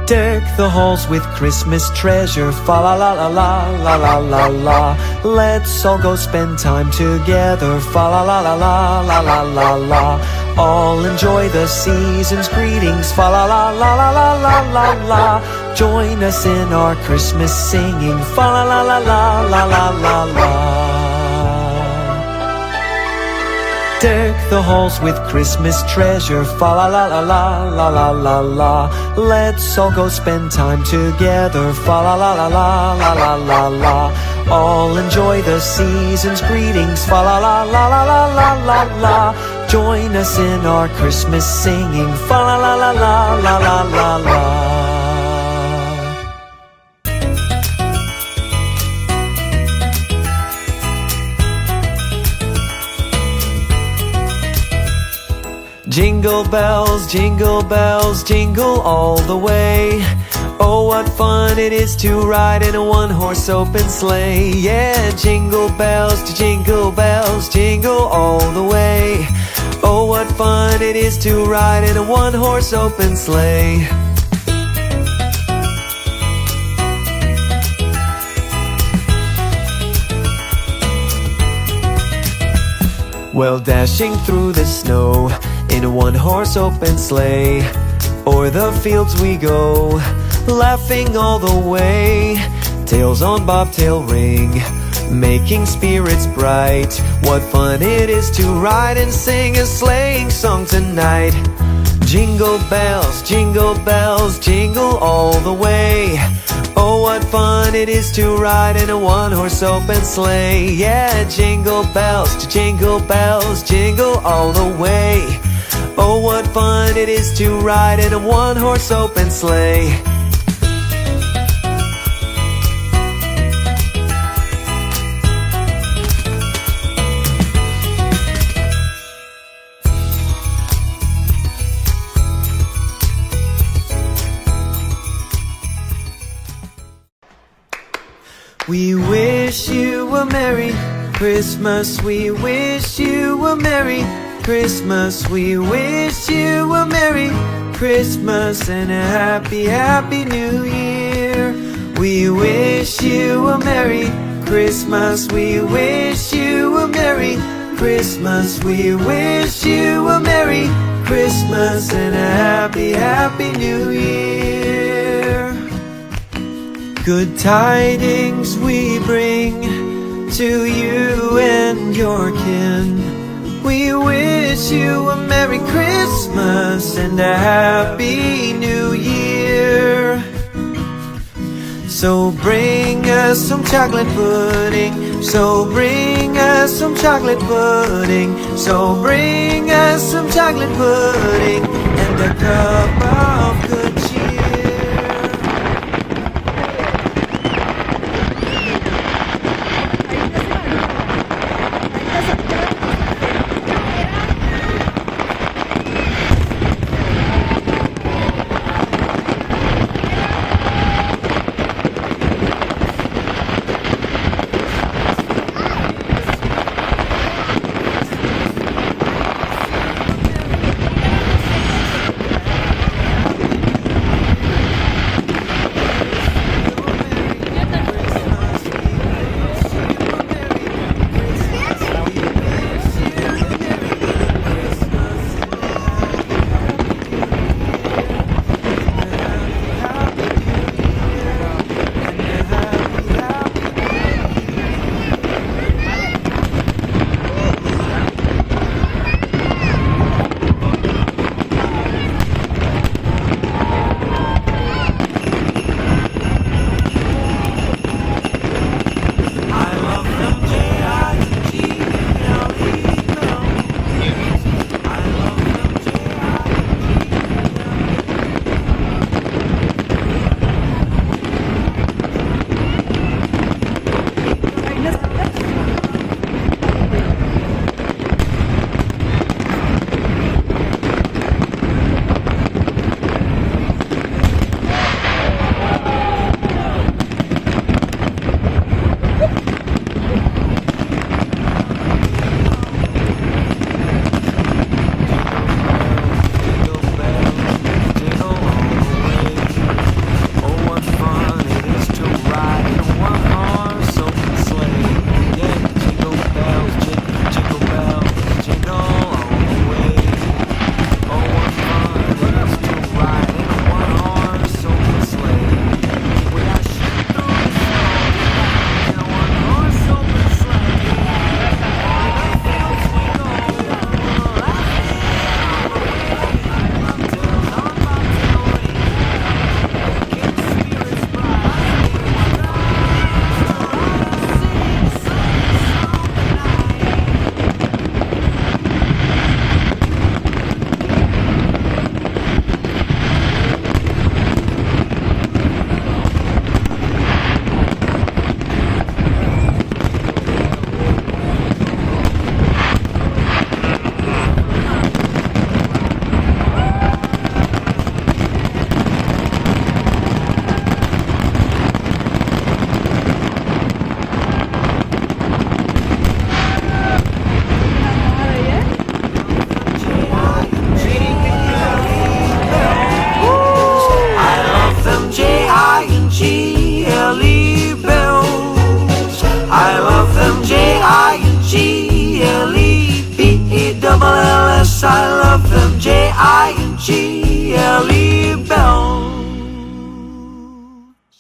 Deck the halls with Christmas treasure, fa la la la la la la la la. Let's all go spend time together, fa la la la la la la la la. All enjoy the season's greetings, fa la la la la la la la la. Join us in our Christmas singing, fa la la la la la la la la. Deck the halls with Christmas treasure, fa la la la la la la la la. Let's all go spend time together, fa la la la la la la la la. All enjoy the season's greetings, fa la la la la la la la la. Join us in our Christmas singing, fa la la la la la la la la. Jingle bells, jingle all the way. Oh, what fun it is to ride in a one-horse open sleigh. Yeah, jingle bells, jingle all the way. Oh, what fun it is to ride in a one-horse open sleigh. Well, dashing through the snow in a one-horse open sleigh, o'er the fields we go, laughing all the way. Tails on bobtail ring, making spirits bright. What fun it is to ride and sing a sleighing song tonight. Jingle bells, jingle all the way. Oh, what fun it is to ride in a one-horse open sleigh. Yeah, jingle bells, jingle all the way. Oh, what fun it is to ride in a one-horse open sleigh. We wish you a Merry Christmas. We wish you a Merry Christmas. We wish you a Merry Christmas and a happy, happy New Year. We wish you a Merry Christmas. We wish you a Merry Christmas. We wish you a Merry Christmas and a happy, happy New Year. Good tidings we bring to you and your kin. We wish you a Merry Christmas and a Happy New Year. So bring us some chocolate pudding. So bring us some chocolate pudding. So bring us some chocolate pudding and a cup of good cheer. Jingle, Jingle, bell.